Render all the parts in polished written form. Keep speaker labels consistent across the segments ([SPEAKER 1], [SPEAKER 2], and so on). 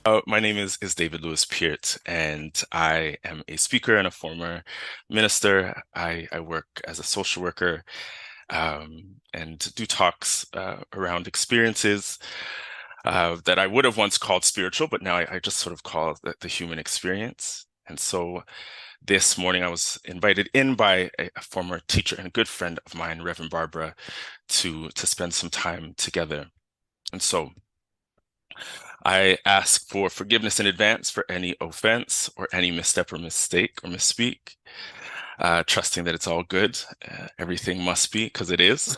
[SPEAKER 1] My name is David Lewis-Peartn, and I am a speaker and a former minister. I work as a social worker and do talks around experiences that I would have once called spiritual, but now I just sort of call the human experience. And so this morning I was invited in by a former teacher and a good friend of mine, Reverend Barbara, to spend some time together. And so I ask for forgiveness in advance for any offense or any misstep or mistake or misspeak, trusting that it's all good. Everything must be, because it is.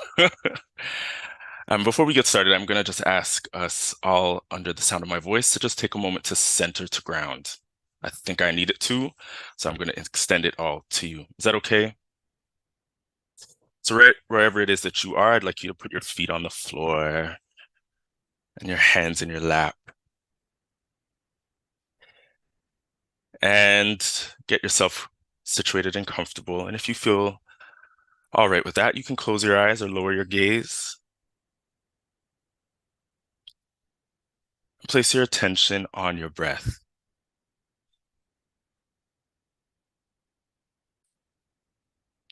[SPEAKER 1] Before we get started, I'm going to just ask us all under the sound of my voice to just take a moment to center to ground. I think I need it too, so I'm going to extend it all to you. Is that okay? So wherever it is that you are, I'd like you to put your feet on the floor and your hands in your lap. And get yourself situated and comfortable. And if you feel all right with that, you can close your eyes or lower your gaze. Place your attention on your breath.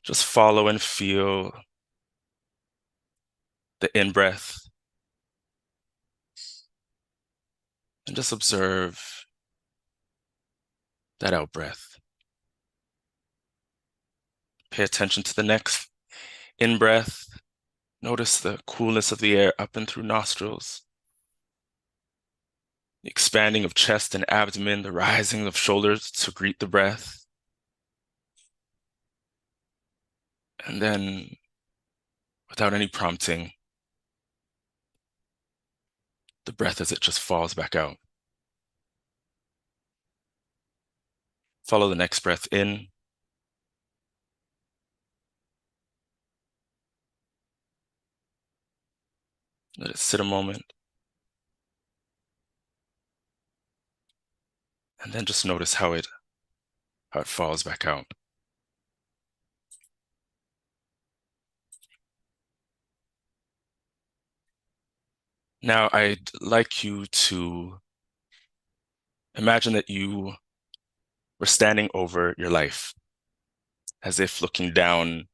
[SPEAKER 1] Just follow and feel the in-breath and just observe that out-breath. Pay attention to the next in-breath. Notice the coolness of the air up and through nostrils. The expanding of chest and abdomen, the rising of shoulders to greet the breath. And then, without any prompting, the breath as it just falls back out. Follow the next breath in. Let it sit a moment. And then just notice how it falls back out. Now, I'd like you to imagine that you were standing over your life, as if looking down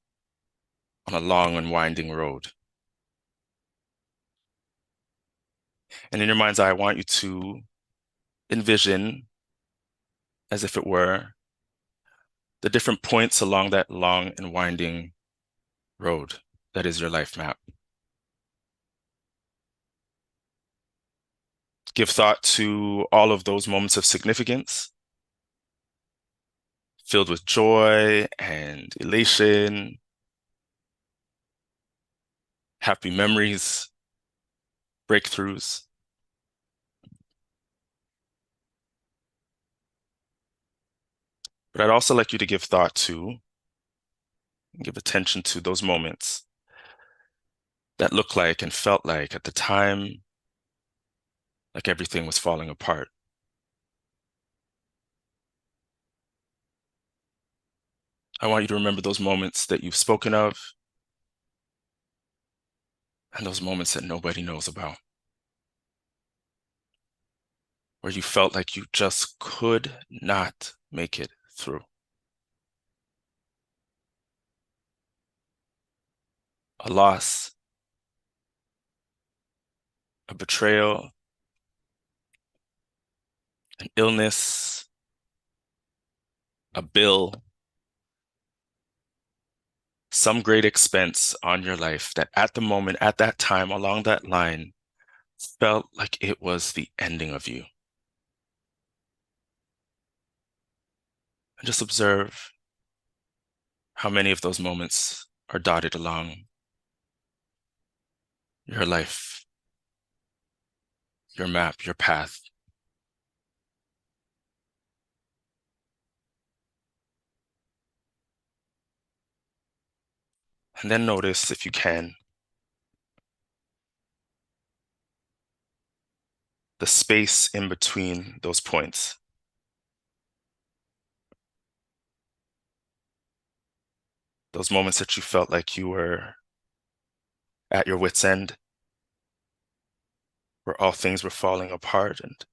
[SPEAKER 1] on a long and winding road. And in your mind's eye, I want you to envision, as if it were, the different points along that long and winding road that is your life map. Give thought to all of those moments of significance, filled with joy and elation, happy memories, breakthroughs. But I'd also like you to give thought to, give attention to those moments that looked like and felt like at the time, like everything was falling apart. I want you to remember those moments that you've spoken of and those moments that nobody knows about, where you felt like you just could not make it through. A loss, a betrayal, an illness, a bill, some great expense on your life that at the moment, at that time, along that line, felt like it was the ending of you. And just observe how many of those moments are dotted along your life, your map, your path. And then notice, if you can, the space in between those points. Those moments that you felt like you were at your wit's end, where all things were falling apart and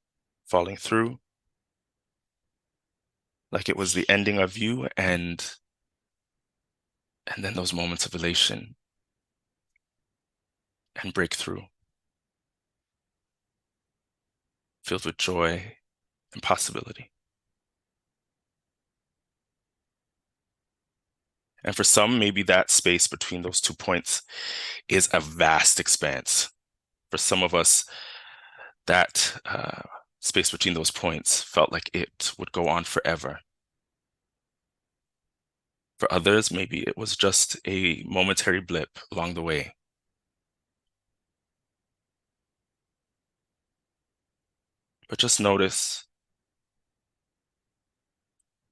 [SPEAKER 1] falling through, like it was the ending of you, and then those moments of elation and breakthrough, filled with joy and possibility. And for some, maybe that space between those 2 points is a vast expanse. For some of us, that space between those points felt like it would go on forever. For others, maybe it was just a momentary blip along the way. But just notice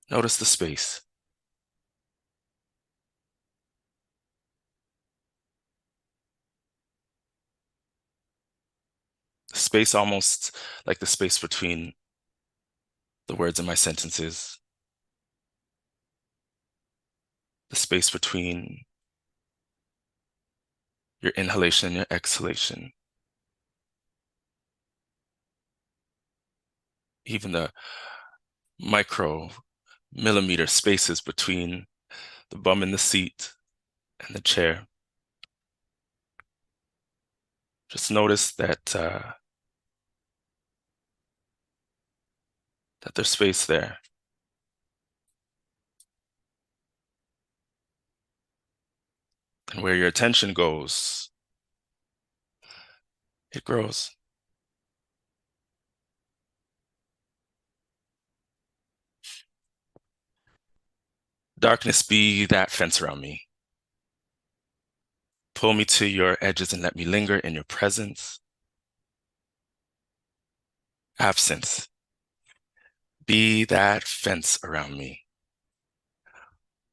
[SPEAKER 1] the space. The space almost like the space between the words in my sentences, the space between your inhalation and your exhalation, even the micro millimeter spaces between the bum in the seat and the chair. Just notice that there's space there. And where your attention goes, it grows. Darkness, be that fence around me. Pull me to your edges and let me linger in your presence. Absence, be that fence around me.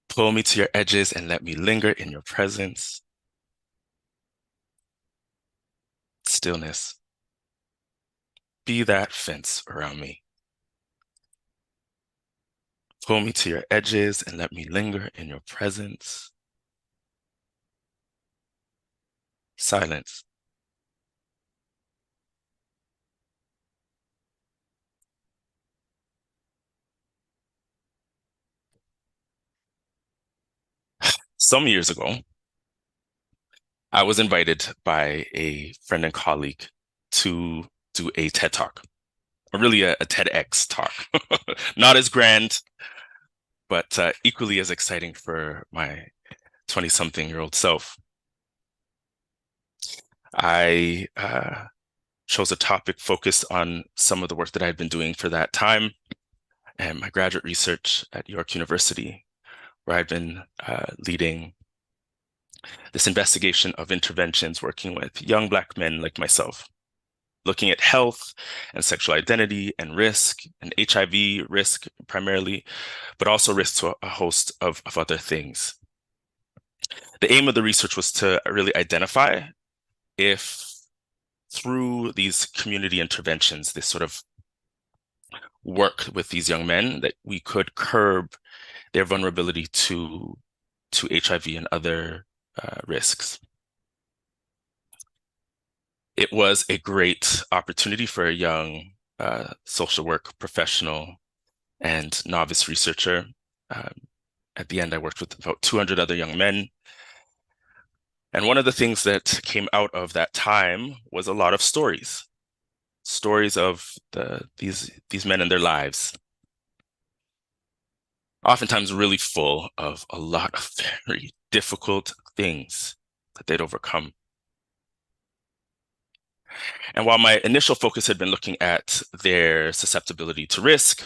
[SPEAKER 1] Pull me to your edges and let me linger in your presence. Stillness, be that fence around me. Pull me to your edges and let me linger in your presence. Silence. Some years ago, I was invited by a friend and colleague to do a TED Talk, or really a TEDx talk. Not as grand, but equally as exciting for my 20-something-year-old self. I chose a topic focused on some of the work that I had been doing for that time and my graduate research at York University, where I'd been leading this investigation of interventions working with young Black men like myself, looking at health and sexual identity and risk and HIV risk primarily, but also risk to a host of other things. The aim of the research was to really identify if through these community interventions, this sort of work with these young men, that we could curb their vulnerability to HIV and other risks. It was a great opportunity for a young social work professional and novice researcher. At the end, I worked with about 200 other young men. And one of the things that came out of that time was a lot of stories of these men and their lives, oftentimes really full of a lot of very difficult things that they'd overcome. And while my initial focus had been looking at their susceptibility to risk,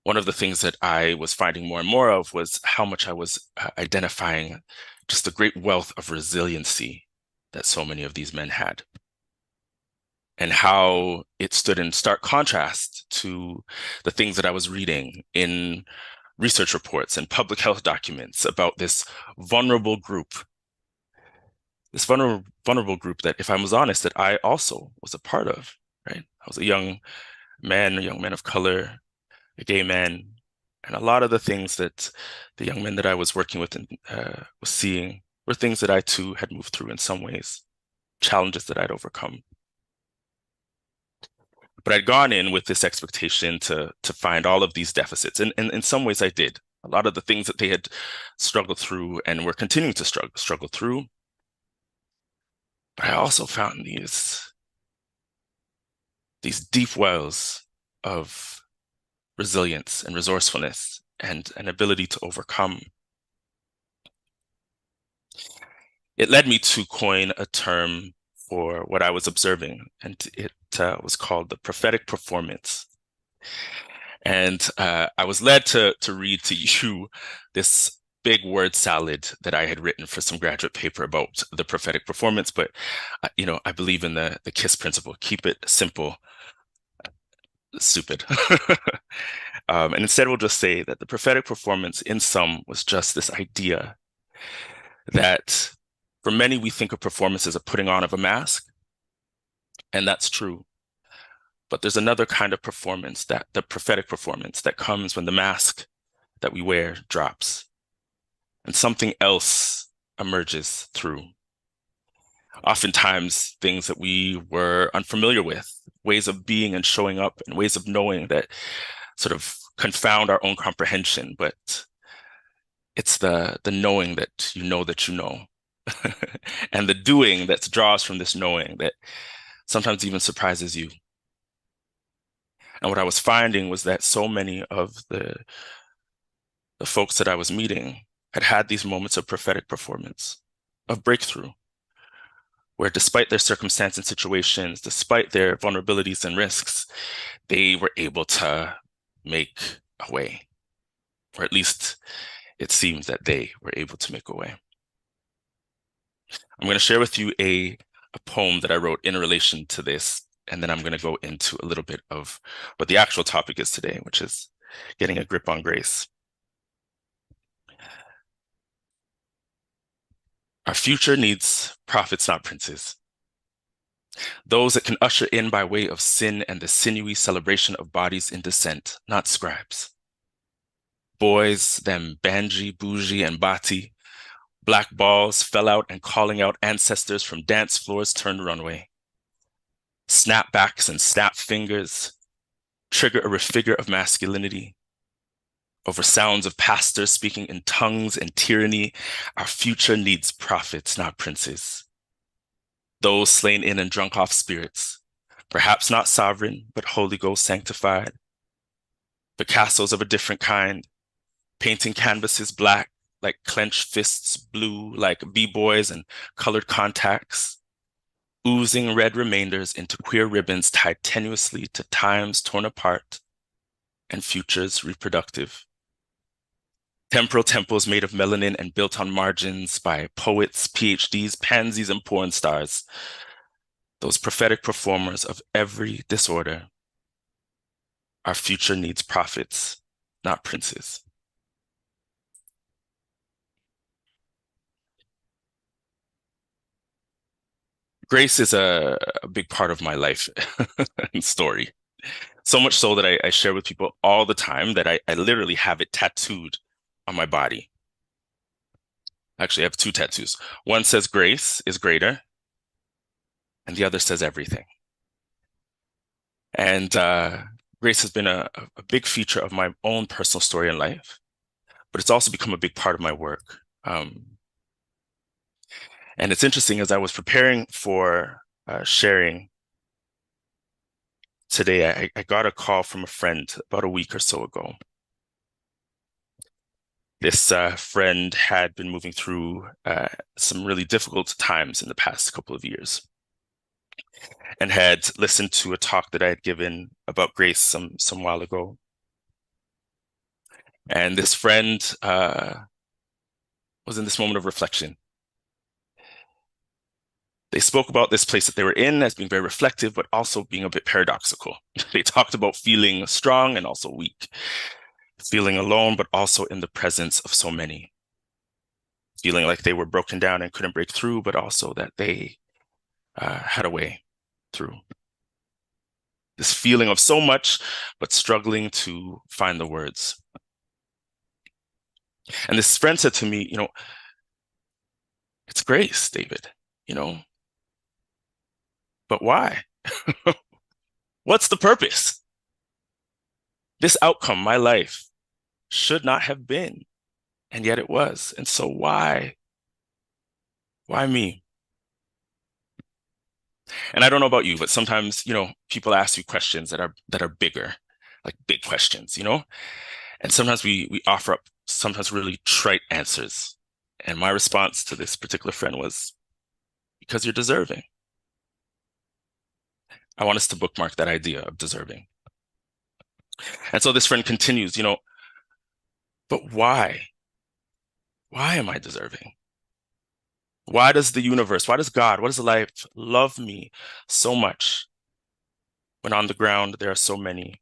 [SPEAKER 1] one of the things that I was finding more and more of was how much I was identifying just the great wealth of resiliency that so many of these men had, and how it stood in stark contrast to the things that I was reading in research reports and public health documents about this vulnerable group that, if I was honest, that I also was a part of, right? I was a young man of color, a gay man, and a lot of the things that the young men that I was working with and was seeing were things that I too had moved through in some ways, challenges that I'd overcome. But I'd gone in with this expectation to find all of these deficits. And in some ways I did. A lot of the things that they had struggled through and were continuing to struggle through. But I also found these deep wells of resilience and resourcefulness and an ability to overcome. It led me to coin a term for what I was observing, and it was called the prophetic performance. And I was led to read to you this big word salad that I had written for some graduate paper about the prophetic performance. But, I believe in the KISS principle, keep it simple, stupid. And instead, we'll just say that the prophetic performance in sum was just this idea that for many, we think of performance as a putting on of a mask, and that's true. But there's another kind of performance, that the prophetic performance, that comes when the mask that we wear drops and something else emerges through. Oftentimes, things that we were unfamiliar with, ways of being and showing up, and ways of knowing that sort of confound our own comprehension. But it's the knowing that you know, and the doing that draws from this knowing that sometimes even surprises you. And what I was finding was that so many of the folks that I was meeting had these moments of prophetic performance, of breakthrough, where despite their circumstance and situations, despite their vulnerabilities and risks, they were able to make a way, or at least it seems that they were able to make a way. I'm going to share with you a poem that I wrote in relation to this, and then I'm going to go into a little bit of what the actual topic is today, which is getting a grip on grace. Our future needs prophets, not princes. Those that can usher in by way of sin and the sinewy celebration of bodies in descent, not scribes. Boys, them Banji, Bougie, and Bati, black balls fell out and calling out ancestors from dance floors turned runway. Snapbacks and snap fingers trigger a refigure of masculinity. Over sounds of pastors speaking in tongues and tyranny, our future needs prophets, not princes. Those slain in and drunk off spirits, perhaps not sovereign, but Holy Ghost sanctified. Picassos of a different kind, painting canvases black, like clenched fists blue, like b-boys and colored contacts, oozing red remainders into queer ribbons tied tenuously to times torn apart and futures reproductive. Temporal temples made of melanin and built on margins by poets, PhDs, pansies, and porn stars. Those prophetic performers of every disorder. Our future needs prophets, not princes. Grace is a big part of my life and story. So much so that I share with people all the time that I literally have it tattooed on my body. Actually, I have two tattoos. One says grace is greater, and the other says everything. And grace has been a big feature of my own personal story in life, but it's also become a big part of my work. And it's interesting, as I was preparing for sharing today, I got a call from a friend about a week or so ago. This friend had been moving through some really difficult times in the past couple of years and had listened to a talk that I had given about grace some while ago. And this friend was in this moment of reflection. They spoke about this place that they were in as being very reflective, but also being a bit paradoxical. They talked about feeling strong and also weak, feeling alone, but also in the presence of so many, feeling like they were broken down and couldn't break through, but also that they had a way through. This feeling of so much, but struggling to find the words. And this friend said to me, it's grace, David, but why? What's the purpose? This outcome, my life, should not have been, and yet it was. And so why? Why me? And I don't know about you, but sometimes, people ask you questions that are bigger, like big questions, And sometimes we offer up sometimes really trite answers. And my response to this particular friend was, because you're deserving. I want us to bookmark that idea of deserving. And so this friend continues, but why? Why am I deserving? Why does the universe, why does God, why does life love me so much when on the ground there are so many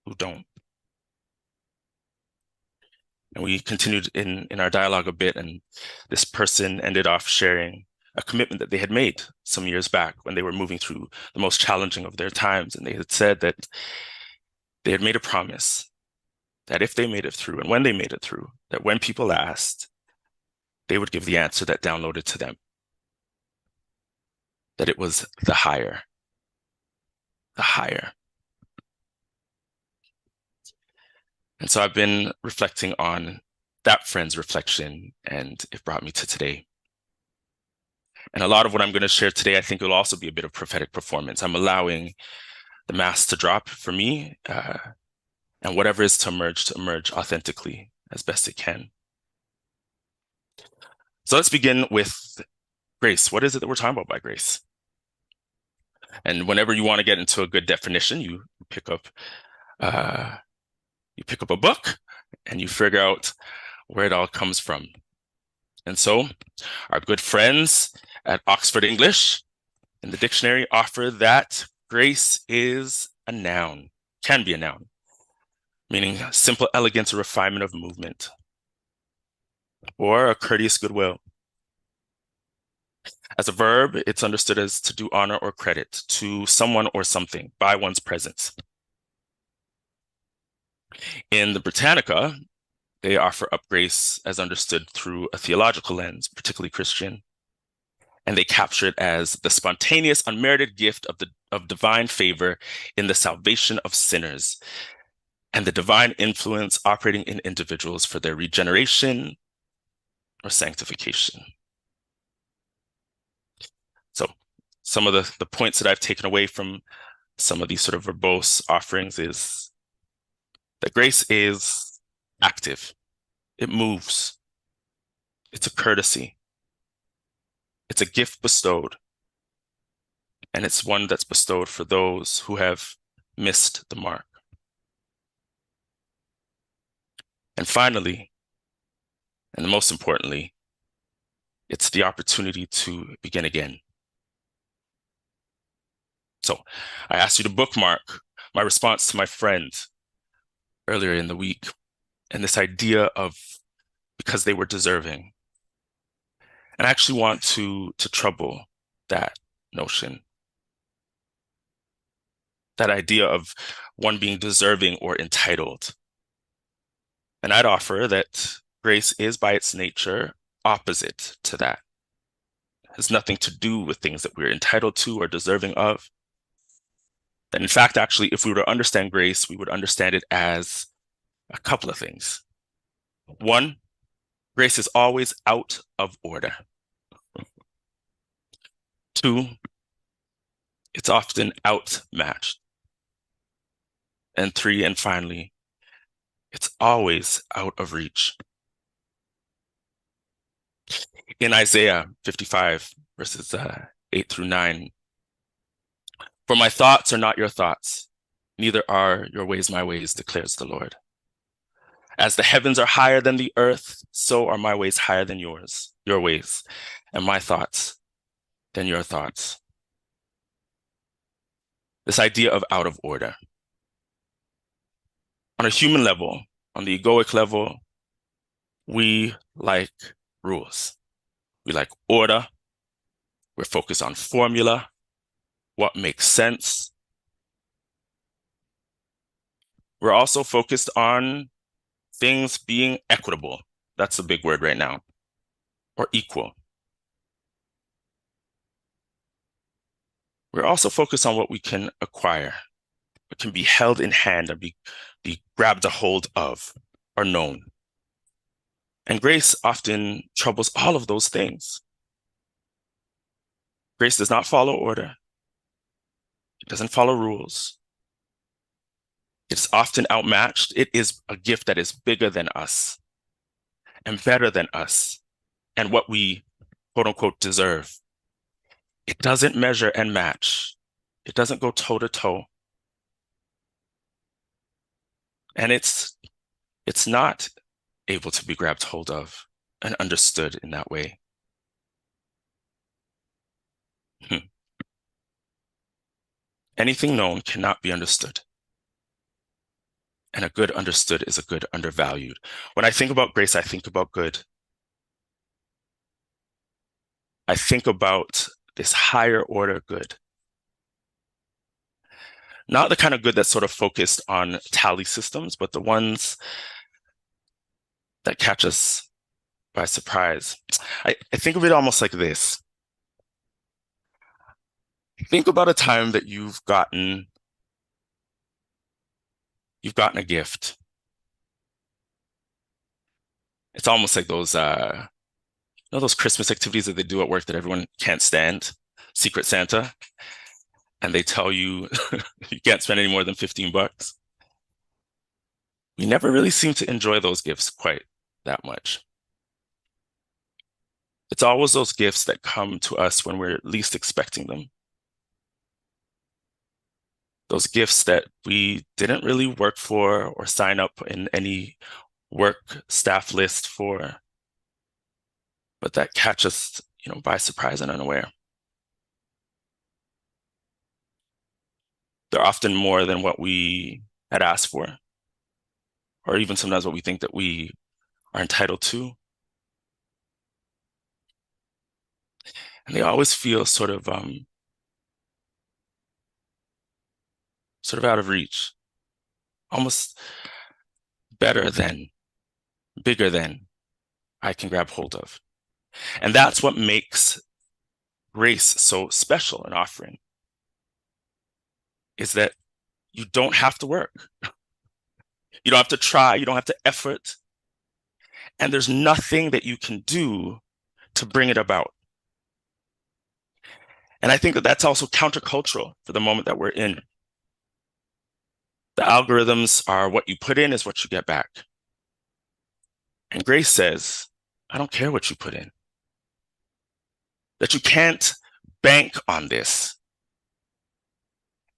[SPEAKER 1] who don't? And we continued in our dialogue a bit, and this person ended off sharing a commitment that they had made some years back when they were moving through the most challenging of their times. And they had said that they had made a promise that if they made it through and when they made it through, that when people asked, they would give the answer that downloaded to them, that it was the higher, the higher. And so I've been reflecting on that friend's reflection, and it brought me to today. And a lot of what I'm going to share today, I think will also be a bit of prophetic performance. I'm allowing the mask to drop for me, and whatever is to emerge authentically as best it can. So let's begin with grace. What is it that we're talking about by grace? And whenever you want to get into a good definition, you pick up a book and you figure out where it all comes from. And so our good friends at Oxford English in the dictionary offer that grace is a noun, can be a noun, meaning simple elegance or refinement of movement, or a courteous goodwill. As a verb, it's understood as to do honor or credit to someone or something by one's presence. In the Britannica, they offer up grace as understood through a theological lens, particularly Christian, and they capture it as the spontaneous, unmerited gift of divine favor in the salvation of sinners, and the divine influence operating in individuals for their regeneration or sanctification. So some of the points that I've taken away from some of these sort of verbose offerings is that grace is active. It moves. It's a courtesy. It's a gift bestowed. And it's one that's bestowed for those who have missed the mark. And finally, and most importantly, it's the opportunity to begin again. So I asked you to bookmark my response to my friend earlier in the week, and this idea of because they were deserving. And I actually want to trouble that notion. That idea of one being deserving or entitled. And I'd offer that grace is by its nature opposite to that. It has nothing to do with things that we're entitled to or deserving of. That in fact, actually, if we were to understand grace, we would understand it as a couple of things. One, grace is always out of order. Two, it's often outmatched. And three, and finally, it's always out of reach. In Isaiah 55, verses 8 through 9, for my thoughts are not your thoughts, neither are your ways my ways, declares the Lord. As the heavens are higher than the earth, so are my ways higher than yours, your ways, and my thoughts than your thoughts. This idea of out of order. On a human level, on the egoic level, we like rules. We like order. We're focused on formula, what makes sense. We're also focused on things being equitable. That's a big word right now. Or equal. We're also focused on what we can acquire, but can be held in hand and be grabbed a hold of or known. And grace often troubles all of those things. Grace does not follow order. It doesn't follow rules. It's often outmatched. It is a gift that is bigger than us and better than us and what we, quote unquote, deserve. It doesn't measure and match. It doesn't go toe to toe. And it's not able to be grabbed hold of and understood in that way. Anything known cannot be understood. And a good understood is a good undervalued. When I think about grace, I think about good. I think about this higher order good. Not the kind of good that's sort of focused on tally systems, but the ones that catch us by surprise. I think of it almost like this. Think about a time that you've gotten a gift. It's almost like those those Christmas activities that they do at work that everyone can't stand, Secret Santa, and they tell you you can't spend any more than $15. We never really seem to enjoy those gifts quite that much. It's always those gifts that come to us when we're least expecting them. Those gifts that we didn't really work for or sign up in any work staff list for, but that catch us, by surprise and unaware. They're often more than what we had asked for, or even sometimes what we think that we are entitled to. And they always feel sort of out of reach, almost better than, bigger than I can grab hold of. And that's what makes grace so special an offering, is that you don't have to work. You don't have to try, you don't have to effort. And there's nothing that you can do to bring it about. And I think that that's also countercultural for the moment that we're in. The algorithms are what you put in is what you get back. And grace says, I don't care what you put in. That you can't bank on this.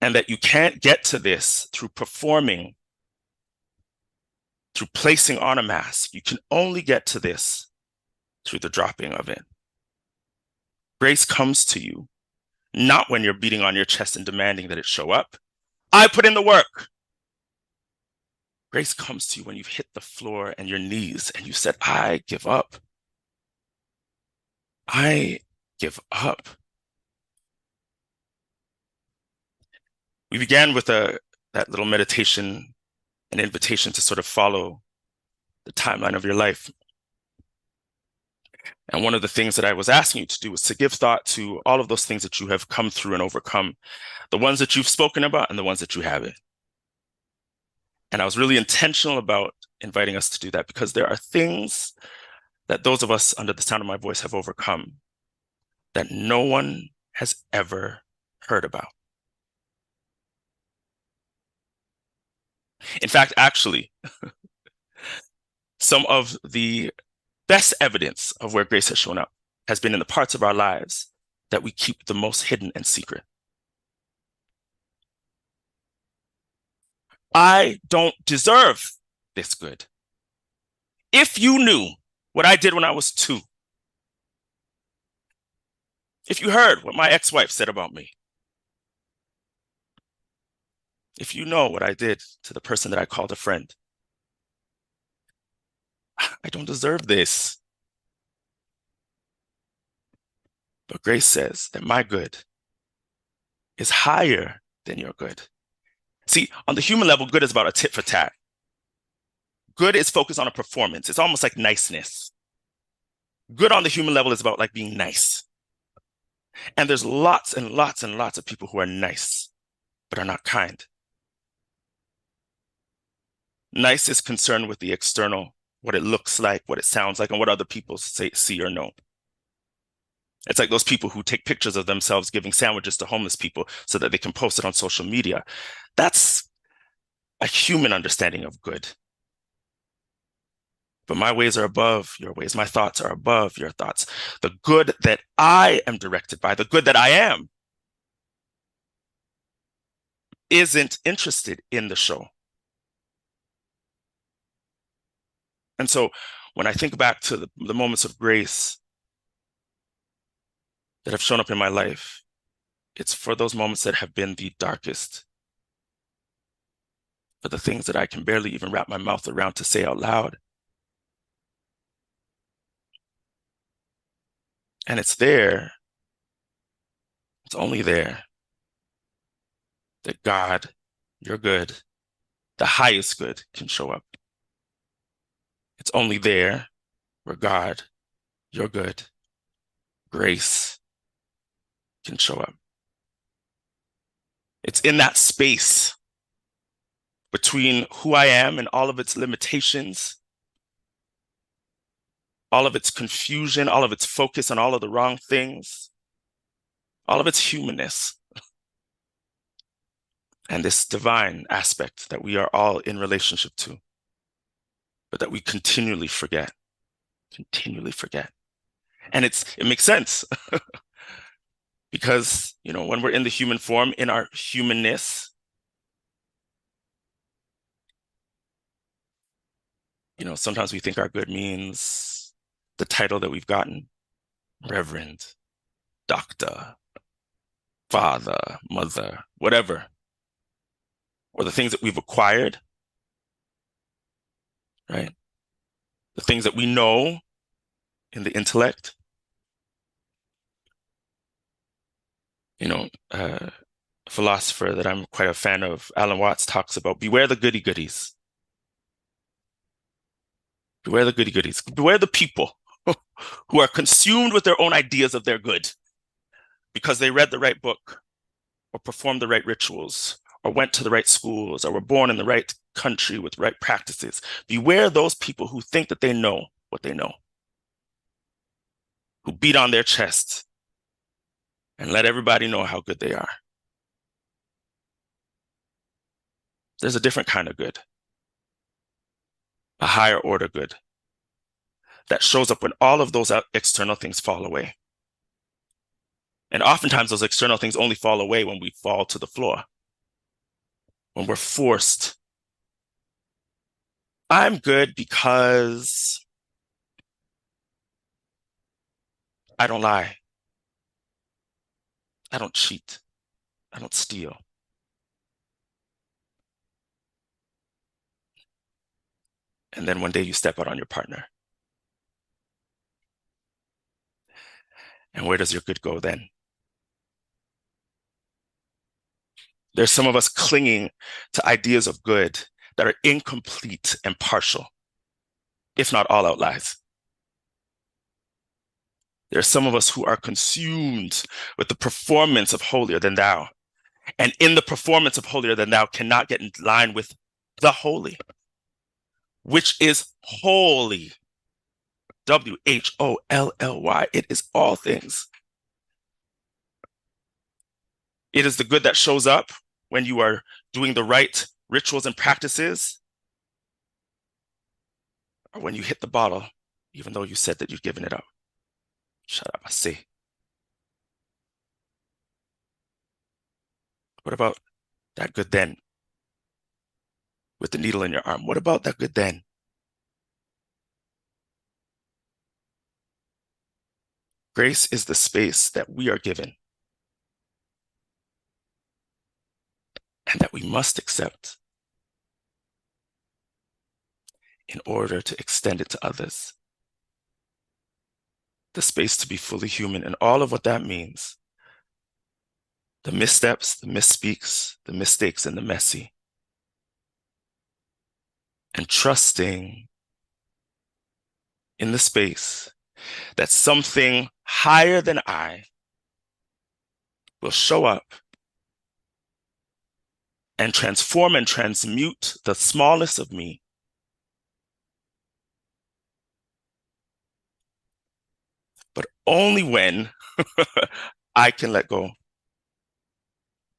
[SPEAKER 1] And that you can't get to this through performing, through placing on a mask. You can only get to this through the dropping of it. Grace comes to you, not when you're beating on your chest and demanding that it show up. I put in the work. Grace comes to you when you've hit the floor and your knees and you said, I give up. I give up. We began with that little meditation, an invitation to sort of follow the timeline of your life. And one of the things that I was asking you to do was to give thought to all of those things that you have come through and overcome, the ones that you've spoken about and the ones that you haven't. And I was really intentional about inviting us to do that because there are things that those of us under the sound of my voice have overcome that no one has ever heard about. In fact, actually, some of the best evidence of where grace has shown up has been in the parts of our lives that we keep the most hidden and secret. I don't deserve this good. If you knew what I did when I was 2, if you heard what my ex-wife said about me, if you know what I did to the person that I called a friend, I don't deserve this. But grace says that my good is higher than your good. See, on the human level, good is about a tit for tat. Good is focused on a performance. It's almost like niceness. Good on the human level is about like being nice. And there's lots and lots and lots of people who are nice, but are not kind. Nice is concerned with the external, what it looks like, what it sounds like, and what other people see or know. It's like those people who take pictures of themselves giving sandwiches to homeless people so that they can post it on social media. That's a human understanding of good. But my ways are above your ways. My thoughts are above your thoughts. The good that I am directed by, the good that I am, isn't interested in the show. And so when I think back to the moments of grace that have shown up in my life, it's for those moments that have been the darkest, for the things that I can barely even wrap my mouth around to say out loud. And it's there, it's only there that God, your good, the highest good, can show up. It's only there where God, your good, grace can show up. It's in that space between who I am and all of its limitations, all of its confusion, all of its focus on all of the wrong things, all of its humanness, and this divine aspect that we are all in relationship to, but that we continually forget. And it makes sense because, when we're in the human form, in our humanness, sometimes we think our good means the title that we've gotten, reverend, doctor, father, mother, whatever, or the things that we've acquired, right? The things that we know in the intellect. A philosopher that I'm quite a fan of, Alan Watts, talks about beware the goody-goodies. Beware the goody-goodies. Beware the people who are consumed with their own ideas of their good because they read the right book or performed the right rituals or went to the right schools or were born in the right country with right practices. Beware those people who think that they know what they know, who beat on their chest and let everybody know how good they are. There's a different kind of good, a higher order good that shows up when all of those external things fall away. And oftentimes those external things only fall away when we fall to the floor, when we're forced. I'm good because I don't lie. I don't cheat. I don't steal. And then one day you step out on your partner. And where does your good go then? There's some of us clinging to ideas of good that are incomplete and partial, if not all out lies. There are some of us who are consumed with the performance of holier than thou. And in the performance of holier than thou cannot get in line with the holy, which is holy. WHOLLY. It is all things. It is the good that shows up when you are doing the right rituals and practices, or when you hit the bottle, even though you said that you've given it up. Shut up, I say. What about that good then? With the needle in your arm. What about that good then? Grace is the space that we are given and that we must accept in order to extend it to others. The space to be fully human and all of what that means. The missteps, the misspeaks, the mistakes, and the messy. And trusting in the space that something higher than I will show up and transform and transmute the smallness of me but only when I can let go,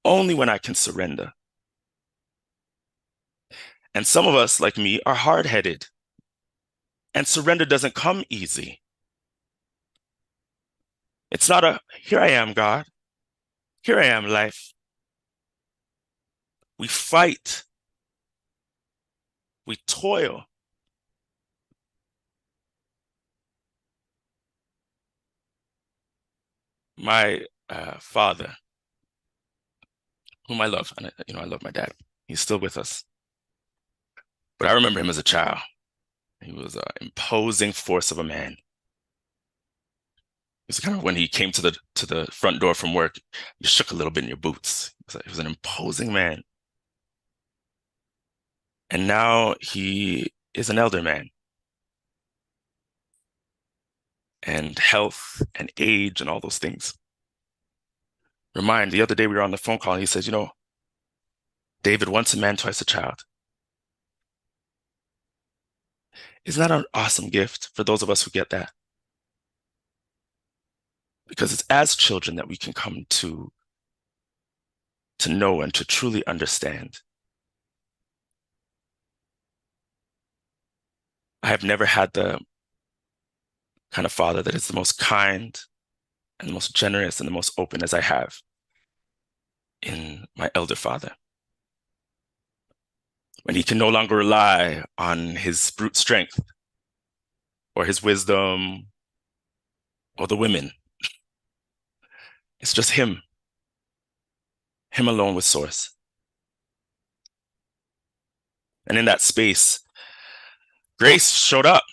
[SPEAKER 1] only when I can surrender. And some of us, like me, are hard-headed, and surrender doesn't come easy. It's not a, here I am, God. Here I am, life. We fight. We toil. My father, whom I love, and I love my dad. He's still with us. But I remember him as a child. He was an imposing force of a man. It was kind of when he came to the front door from work, you shook a little bit in your boots. He was an imposing man. And now he is an elder man. And health and age and all those things. The other day we were on the phone call and he says, David, once a man, twice a child. Isn't that an awesome gift for those of us who get that? Because it's as children that we can come to know and to truly understand. I have never had the kind of father that is the most kind and the most generous and the most open as I have in my elder father. When he can no longer rely on his brute strength or his wisdom or the women. It's just him alone with source. And in that space, grace showed up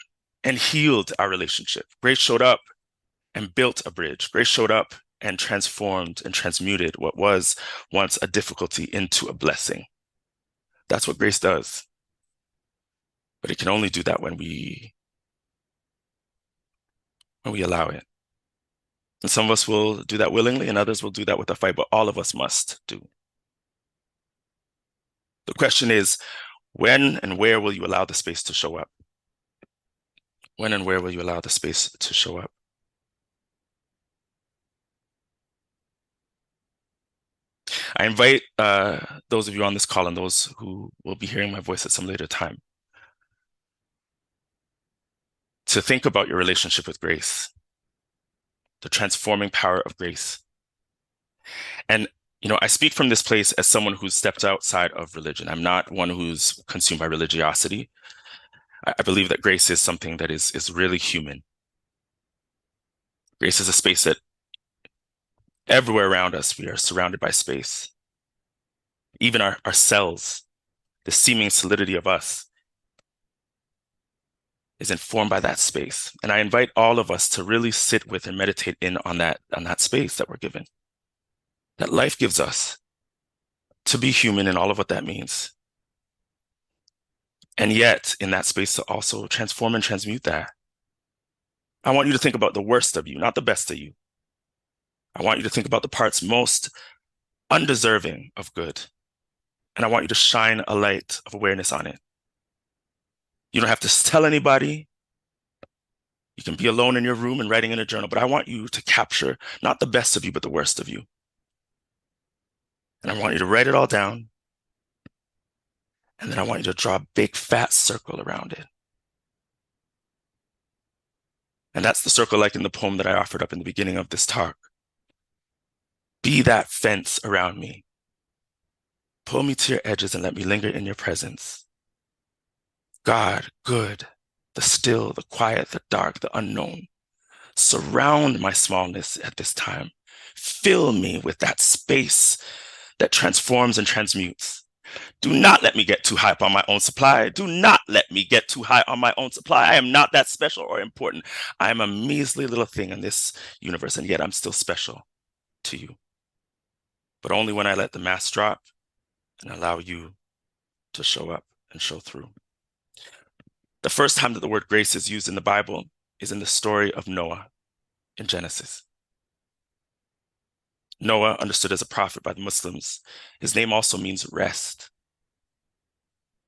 [SPEAKER 1] and healed our relationship. Grace showed up and built a bridge. Grace showed up and transformed and transmuted what was once a difficulty into a blessing. That's what grace does. But it can only do that when we allow it. And some of us will do that willingly and others will do that with a fight, but all of us must do. The question is, when and where will you allow the space to show up? When and where will you allow the space to show up? I invite those of you on this call and those who will be hearing my voice at some later time to think about your relationship with grace, the transforming power of grace. And, I speak from this place as someone who's stepped outside of religion. I'm not one who's consumed by religiosity. I believe that grace is something that is really human. Grace is a space that everywhere around us, we are surrounded by space. Even our cells, the seeming solidity of us is informed by that space. And I invite all of us to really sit with and meditate in on that space that we're given, that life gives us, to be human and all of what that means. And yet, in that space, to also transform and transmute that. I want you to think about the worst of you, not the best of you. I want you to think about the parts most undeserving of good. And I want you to shine a light of awareness on it. You don't have to tell anybody. You can be alone in your room and writing in a journal, but I want you to capture not the best of you, but the worst of you. And I want you to write it all down. And then I want you to draw a big fat circle around it. And that's the circle like in the poem that I offered up in the beginning of this talk. Be that fence around me. Pull me to your edges and let me linger in your presence. God, good, the still, the quiet, the dark, the unknown. Surround my smallness at this time. Fill me with that space that transforms and transmutes. Do not let me get too high up on my own supply. Do not let me get too high on my own supply. I am not that special or important. I am a measly little thing in this universe, and yet I'm still special to you. But only when I let the mask drop and allow you to show up and show through. The first time that the word grace is used in the Bible is in the story of Noah in Genesis. Noah, understood as a prophet by the Muslims, his name also means rest,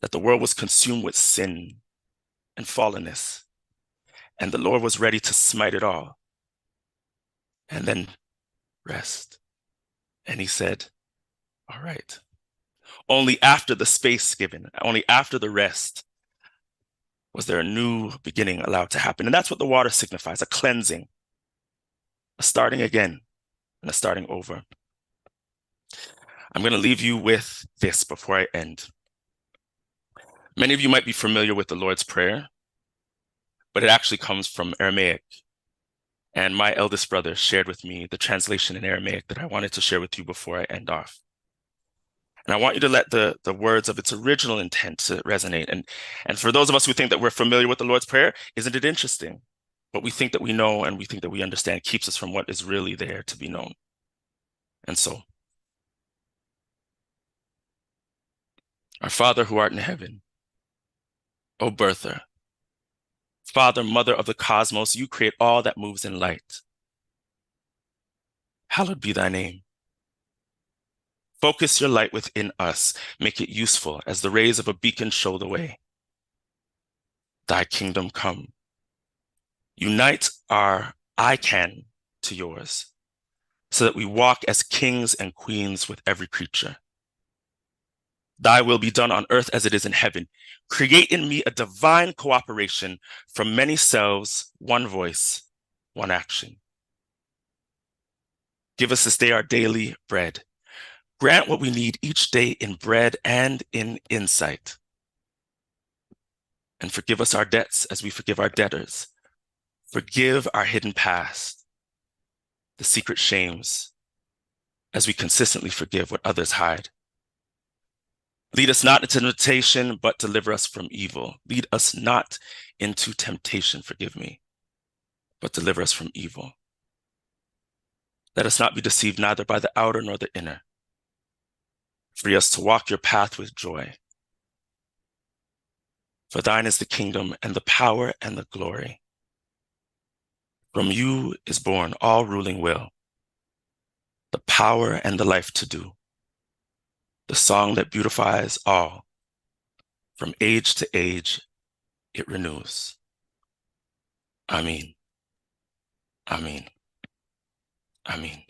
[SPEAKER 1] that the world was consumed with sin and fallenness, and the Lord was ready to smite it all, and then rest. And he said, all right. Only after the space given, only after the rest, was there a new beginning allowed to happen. And that's what the water signifies, a cleansing, a starting again, and a starting over. I'm going to leave you with this before I end. Many of you might be familiar with the Lord's Prayer, but it actually comes from Aramaic. And my eldest brother shared with me the translation in Aramaic that I wanted to share with you before I end off. And I want you to let the words of its original intent to resonate. And for those of us who think that we're familiar with the Lord's Prayer, isn't it interesting? What we think that we know and we think that we understand keeps us from what is really there to be known. And so, our Father who art in heaven, O birther, Father, Mother of the cosmos, you create all that moves in light. Hallowed be thy name. Focus your light within us. Make it useful as the rays of a beacon show the way. Thy kingdom come. Unite our I can to yours so that we walk as kings and queens with every creature. Thy will be done on earth as it is in heaven. Create in me a divine cooperation from many selves, one voice, one action. Give us this day our daily bread. Grant what we need each day in bread and in insight. And forgive us our debts as we forgive our debtors. Forgive our hidden past, the secret shames, as we consistently forgive what others hide. Lead us not into temptation, but deliver us from evil. Lead us not into temptation, forgive me, but deliver us from evil. Let us not be deceived neither by the outer nor the inner. Free us to walk your path with joy. For thine is the kingdom and the power and the glory. From you is born all ruling will, the power and the life to do, the song that beautifies all. From age to age, it renews. Amen. Amen. Amen.